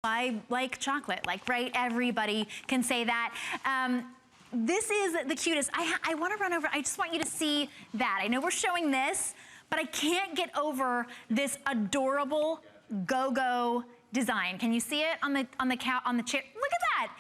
I like chocolate, like, right? Everybody can say that. This is the cutest. I want to run over, I just want you to see that. I know we're showing this, but I can't get over this adorable go-go design. Can you see it on the chair? Look at that.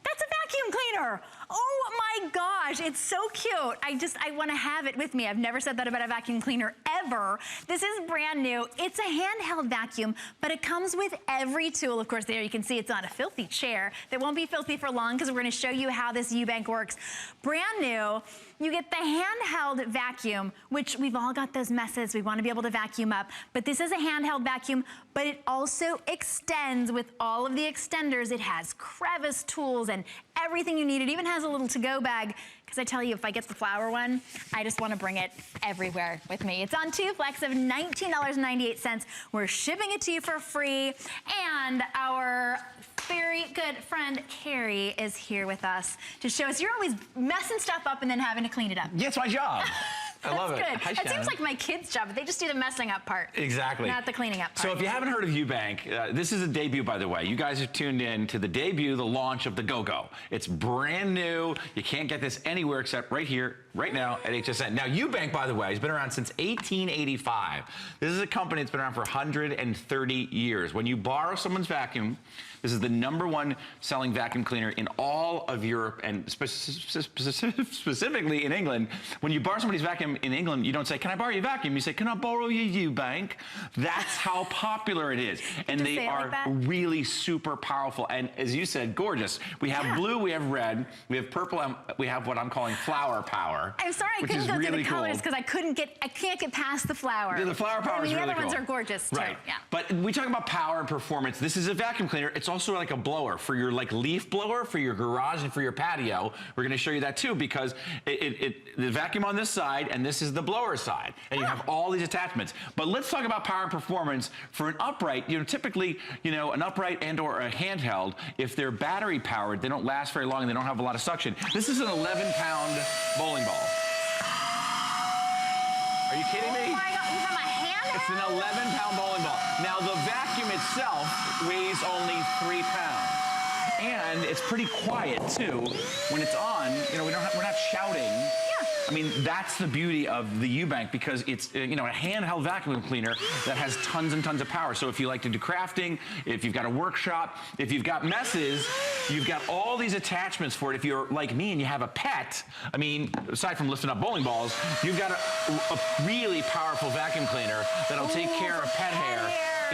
That's a vacuum cleaner. Oh my gosh, it's so cute. I want to have it with me. I've never said that about a vacuum cleaner ever. This is brand new. It's a handheld vacuum, but it comes with every tool. Of course, there you can see it's on a filthy chair that won't be filthy for long because we're going to show you how this Ewbank works. Brand new. You get the handheld vacuum, which we've all got those messes we want to be able to vacuum up, but this is a handheld vacuum, but it also extends with all of the extenders. It has crevice tools and everything you need. It even has a little to-go bag, because I tell you, if I get the flower one, I just want to bring it everywhere with me. It's on 2 flex of $19.98. We're shipping it to you for free, and our very good friend Carrie is here with us to show us. You're always messing stuff up and then having to clean it up. Yeah, it's my job. I love it. That's good. Hi, it seems like my kids' job, but they just do the messing up part. Exactly. Not the cleaning up part. So if you haven't heard of Ewbank, this is a debut, by the way. You guys have tuned in to the debut, the launch of the GoGo. It's brand new. You can't get this anywhere except right here, right now at HSN. Now, Ewbank, by the way, has been around since 1885. This is a company that's been around for 130 years. When you borrow someone's vacuum, this is the #1 selling vacuum cleaner in all of Europe and specifically in England. When you borrow somebody's vacuum in England, you don't say, "Can I borrow your vacuum?" You say, "Can I borrow your Ewbank?" That's how popular it is. And they are like really super powerful. And as you said, gorgeous. We have blue, we have red, we have purple, and we have what I'm calling flower power. I'm sorry I couldn't go through the colors because I can't get past the flower. Yeah, the flower power is really cool. The other ones are gorgeous too. Right. Yeah. But we talk about power and performance. This is a vacuum cleaner. It's also like a blower for your leaf blower for your garage and for your patio. We're going to show you that too, because the vacuum on this side and this is the blower side, and you have all these attachments. But let's talk about power and performance for an upright. Typically, an upright and or a handheld, if they're battery powered, they don't last very long and they don't have a lot of suction. This is an 11-pound bowling ball. Are you kidding me? Oh my God, from a handheld? It's an 11-pound bowling ball. Now, the vacuum itself weighs only 3 pounds. And it's pretty quiet, too. When it's on, we're not shouting. Yeah. I mean, that's the beauty of the Ewbank, because it's, a handheld vacuum cleaner that has tons and tons of power. So if you like to do crafting, if you've got a workshop, if you've got messes, you've got all these attachments for it. If you're like me and you have a pet, I mean, aside from lifting up bowling balls, you've got a really powerful vacuum cleaner that'll take care of pet hair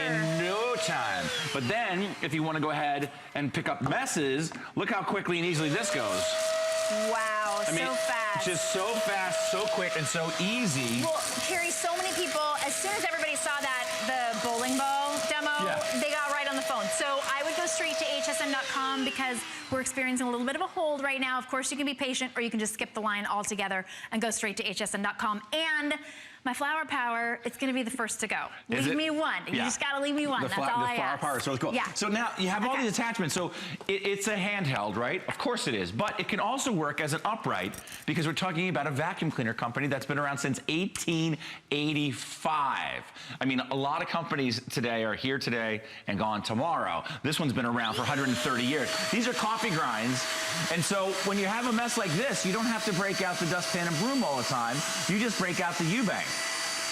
in no time. But then, if you want to go ahead and pick up messes, look how quickly and easily this goes. Wow, so fast. Just so fast, so quick, and so easy. Well, Carrie, so many people, as soon as everybody saw the bowling ball demo, they got right on the phone. So I would go straight to hsn.com because we're experiencing a little bit of a hold right now. Of course, you can be patient, or you can just skip the line altogether and go straight to hsn.com. And my flower power, it's going to be the first to go. Leave me one. You just got to leave me one. That's all I ask. The flower power is really cool. Yeah. So now you have all these attachments. So it's a handheld, right? Of course it is. But it can also work as an upright, because we're talking about a vacuum cleaner company that's been around since 1885. I mean, a lot of companies today are here today and gone tomorrow. This one's been around for 130 years. These are coffee grinds. And so when you have a mess like this, you don't have to break out the dustpan and broom all the time. You just break out the Ewbank.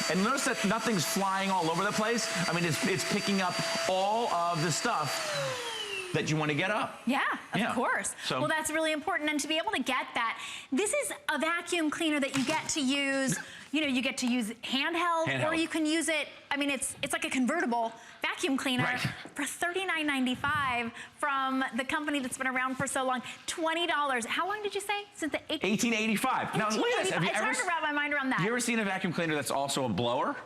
And notice that nothing's flying all over the place. I mean, it's picking up all of the stuff that you want to get up. Yeah, of course. So, well, that's really important. And to be able to get that, this is a vacuum cleaner that you get to use, you get to use handheld, or you can use it, I mean, it's like a convertible vacuum cleaner for $39.95 from the company that's been around for so long. $20. How long did you say? Since the 1885. Now, look at this. It's hard to wrap my mind around that. You ever seen a vacuum cleaner that's also a blower?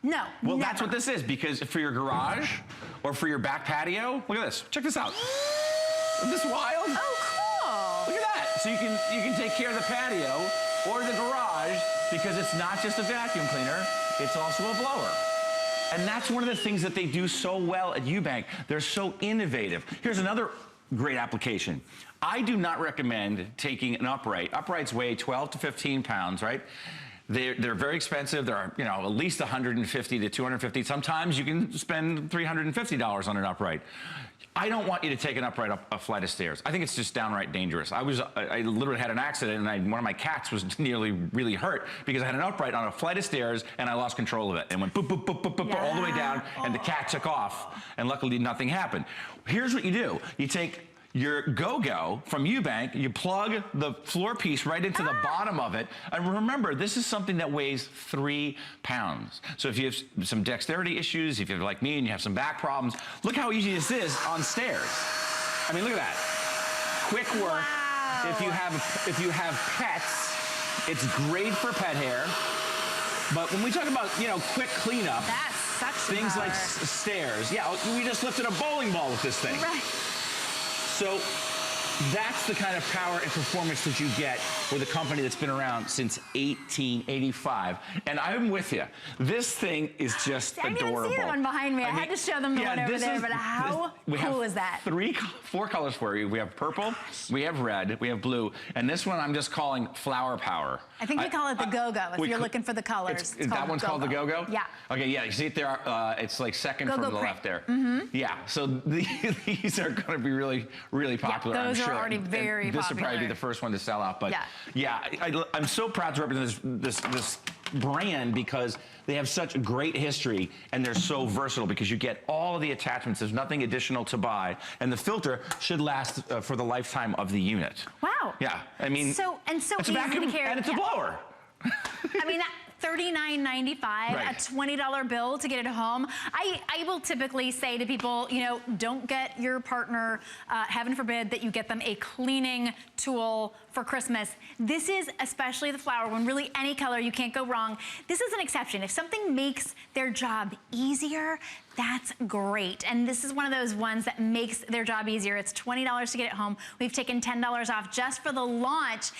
No, Well, that's what this is, because for your garage or for your back patio, look at this. Check this out. Isn't this wild? Oh, cool. Look at that. So you can take care of the patio or the garage, because it's not just a vacuum cleaner, it's also a blower. And that's one of the things that they do so well at Ewbank. They're so innovative. Here's another great application. I do not recommend taking an upright. Uprights weigh 12 to 15 pounds, right? They're very expensive. They're, at least 150 to 250. Sometimes you can spend $350 on an upright. I don't want you to take an upright up a flight of stairs. I think it's just downright dangerous. I literally had an accident, and one of my cats was nearly really hurt because I had an upright on a flight of stairs, and I lost control of it and went boop, boop, boop, boop, boop, all the way down, and the cat took off, and luckily nothing happened. Here's what you do. You take your GoGo from Ewbank, you plug the floor piece right into the bottom of it, and remember, this is something that weighs 3 pounds. So if you have some dexterity issues, if you're like me and you have some back problems, look how easy this is on stairs. I mean, look at that. Quick work. Wow. If you have pets, it's great for pet hair. But when we talk about, you know, quick cleanup, that's such things power. like stairs. Yeah, we just lifted a bowling ball with this thing. Right. So that's the kind of power and performance that you get with a company that's been around since 1885. And I'm with you. This thing is just adorable. I didn't even see the one behind me. I had to show them the one over there, but how cool is that? Four colors for you. We have purple, we have red, we have blue, and this one I'm just calling Flower Power. I think we call it the GoGo if you're looking for the colors. That one's called the GoGo? Yeah. Okay, yeah, you see it there, it's like second from the left there. Yeah, so these are gonna be really, really popular, yeah, I'm sure. Those are already very popular. This will probably be the first one to sell out, but yeah, I'm so proud to represent this brand because they have such a great history and they're so versatile because you get all of the attachments. There's nothing additional to buy, and the filter should last for the lifetime of the unit. Wow. Yeah, I mean, so it's a easy vacuum to carry, and it's a blower. I mean, $39.95, right. a $20 bill to get it home. I will typically say to people, you know, don't get your partner, heaven forbid that you get them a cleaning tool for Christmas. This is, especially the flower one, really any color, you can't go wrong. This is an exception. If something makes their job easier, that's great. And this is one of those ones that makes their job easier. It's $20 to get it home. We've taken $10 off just for the launch.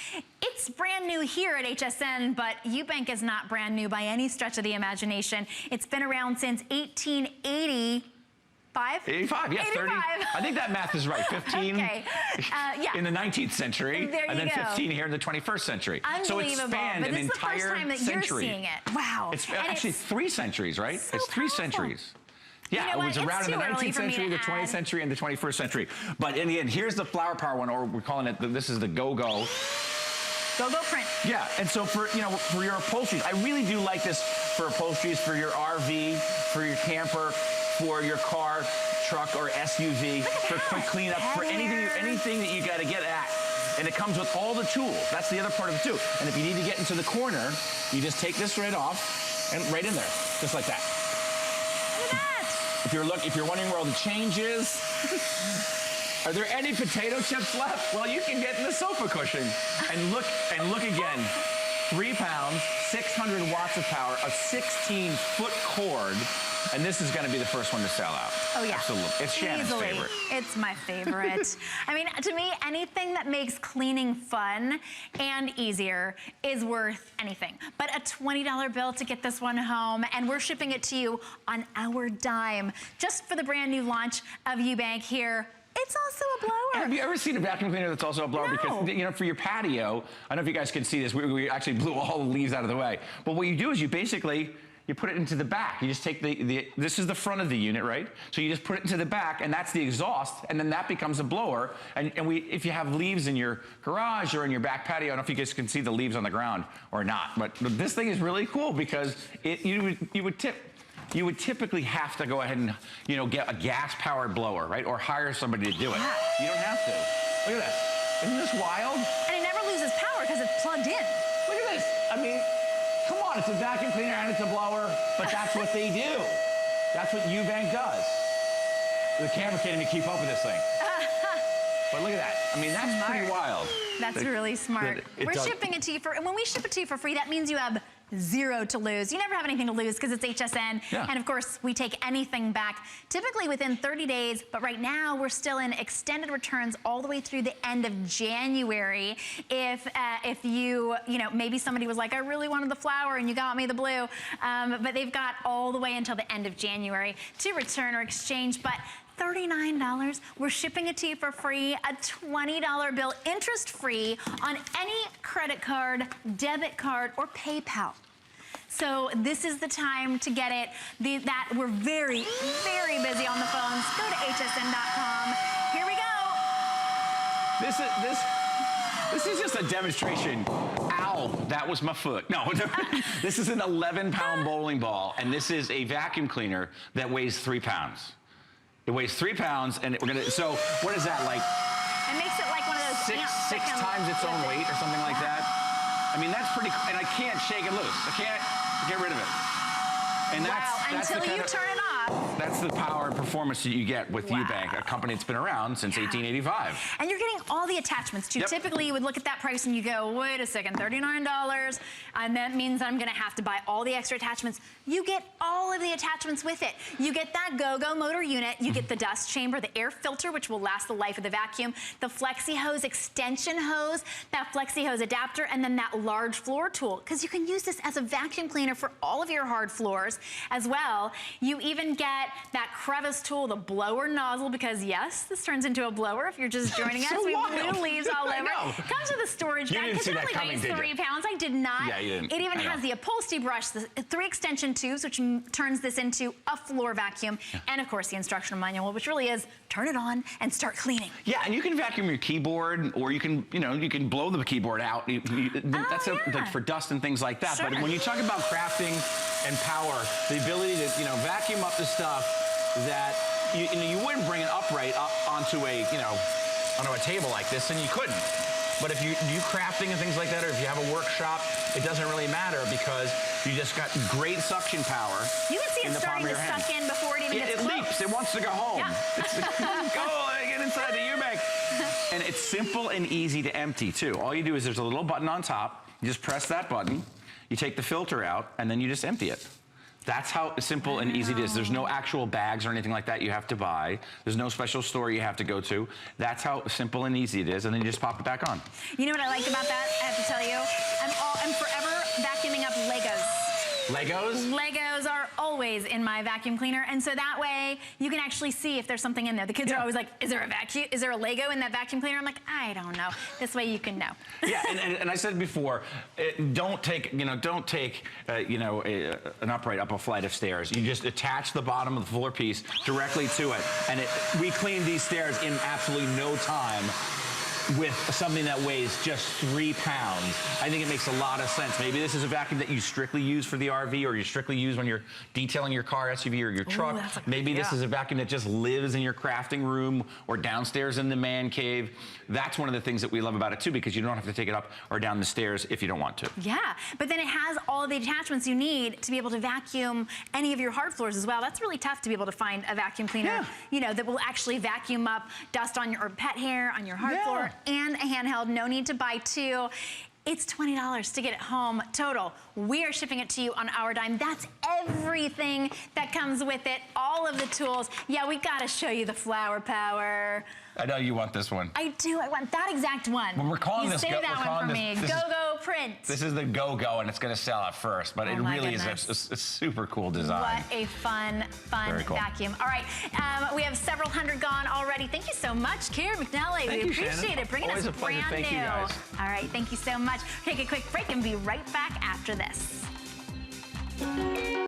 It's brand new here at HSN, but Ewbank is not brand new by any stretch of the imagination. It's been around since 1880. 85, yeah, 30. I think that math is right. 15 okay. Yeah. in the 19th century, and then 15 here in the 21st century. So it spanned but an this is the entire first time that century. You're seeing it. Wow. It's actually 3 centuries, right? So it's 3 powerful. centuries. Yeah, you know it was around in the 19th century, the 20th century, and the 21st century. But in the end, here's the Flower Power one, or we're calling it, this is the GoGo. GoGo print. Yeah, and so for your upholsteries, I really do like this for upholsteries for your RV, for your camper, for your car, truck, or SUV, for quick cleanup, for anything that you got to get at. And it comes with all the tools. That's the other part of it too. And if you need to get into the corner, you just take this right off and right in there, just like that. Look at that. If you're wondering where all the change is, are there any potato chips left? Well, you can get in the sofa cushion. And look again. 3 pounds, 600 watts of power, a 16-foot cord, and this is going to be the first one to sell out. Oh, yeah. Absolutely. It's Shannon's favorite. It's my favorite. I mean, to me, anything that makes cleaning fun and easier is worth anything. But a $20 bill to get this one home, and we're shipping it to you on our dime, just for the brand new launch of Ewbank here. It's also a blower. Have you ever seen a vacuum cleaner that's also a blower? No. Because, you know, for your patio, I don't know if you guys can see this, we actually blew all the leaves out of the way. But what you do is you put it into the back. You just take this is the front of the unit, right? So you just put it into the back, and that's the exhaust, and then that becomes a blower. And if you have leaves in your garage or in your back patio, I don't know if you guys can see the leaves on the ground or not, but this thing is really cool because you would typically have to go ahead and, get a gas-powered blower, right? Or hire somebody to do it. You don't have to. Look at that. Isn't this wild? And it never loses power because it's plugged in. Look at this. I mean, come on, it's a vacuum cleaner and it's a blower, but that's what they do. That's what Ewbank does. The camera can't even keep up with this thing. But look at that. I mean, that's pretty wild. That's really smart. We're shipping it to you and when we ship it to you for free, that means you have 0 to lose. You never have anything to lose because it's HSN. Yeah. And of course, we take anything back, typically within 30 days, but right now we're still in extended returns all the way through the end of January. If maybe somebody was like, I really wanted the flower and you got me the blue, but they've got all the way until the end of January to return or exchange. But $39, we're shipping it to you for free, a $20 bill, interest-free on any credit card, debit card, or PayPal. So this is the time to get it. We're very, very busy on the phones. Go to hsn.com. This is just a demonstration. Ow, that was my foot. No, this is an 11-pound bowling ball, and this is a vacuum cleaner that weighs 3 pounds. It weighs 3 pounds, and so what is that, like? It makes it like one of those six times its own weight or something like that. I mean, that's pretty, and I can't shake it loose. I can't get rid of it. And that's until you turn it off. That's the power and performance that you get with Ewbank, a company that's been around since 1885. And you're getting all the attachments too. Yep. Typically you would look at that price and you go, wait a second, $39, and that means I'm gonna have to buy all the extra attachments. You get all of the attachments with it. You get that GoGo motor unit, you get the dust chamber, the air filter, which will last the life of the vacuum, the Flexi Hose extension hose, that Flexi Hose adapter, and then that large floor tool, because you can use this as a vacuum cleaner for all of your hard floors as well. You even get that crevice tool, the blower nozzle, because yes, this turns into a blower if you're just joining us. We blew leaves all over. It comes with a storage bag because it only weighs 3 pounds. I did not. Yeah, you didn't. It even has the upholstery brush, the 3 extension tubes, which turns this into a floor vacuum, and of course the instructional manual, which really is turn it on and start cleaning. Yeah, and you can vacuum your keyboard, or you can, you can blow the keyboard out. That's like for dust and things like that. Sure. But when you talk about crafting and power, the ability to, vacuum up the stuff that you wouldn't bring it upright up onto a, onto a table like this, and you couldn't. But if you do crafting and things like that, or if you have a workshop, it doesn't really matter because you just got great suction power. You can see it starting to suck in before it even gets close. It leaps. It wants to go home. Yeah. Get inside the Ewbank. And it's simple and easy to empty, too. All you do is there's a little button on top. You just press that button. You take the filter out, and then you just empty it. That's how simple and easy it is. There's no actual bags or anything like that you have to buy. There's no special store you have to go to. That's how simple and easy it is, and then you just pop it back on. You know what I like about that? I have to tell you, I'm forever vacuuming up Legos. Legos? Legos are always in my vacuum cleaner, and so that way you can actually see if there's something in there. The kids are always like, is there a Lego in that vacuum cleaner? I'm like, I don't know. This way you can know. Yeah, and I said before, don't take an upright up a flight of stairs. You just attach the bottom of the floor piece directly to it, and we cleaned these stairs in absolutely no time with something that weighs just 3 pounds. I think it makes a lot of sense. Maybe this is a vacuum that you strictly use for the RV, or you strictly use when you're detailing your car, SUV, or your truck. Maybe this is a vacuum that just lives in your crafting room or downstairs in the man cave. That's one of the things that we love about it too, because you don't have to take it up or down the stairs if you don't want to. Yeah, but then it has all the attachments you need to be able to vacuum any of your hard floors as well. That's really tough to be able to find a vacuum cleaner, that will actually vacuum up dust on your pet hair, on your hard floor, and a handheld. No need to buy 2. It's $20 to get it home total. We are shipping it to you on our dime. That's everything that comes with it, all of the tools. Yeah, we gotta show you the flower power. I know you want this one. I do, I want that exact one. Well, we're calling this, save that one for me. GoGo Print. This is the GoGo, and it's gonna sell out first, but it really is a super cool design. What a fun vacuum. All right, we have several hundred gone already. Thank you so much, Kira McNally. We appreciate it, bringing us brand new. Thank you guys. All right, thank you so much. Take a quick break and be right back after this.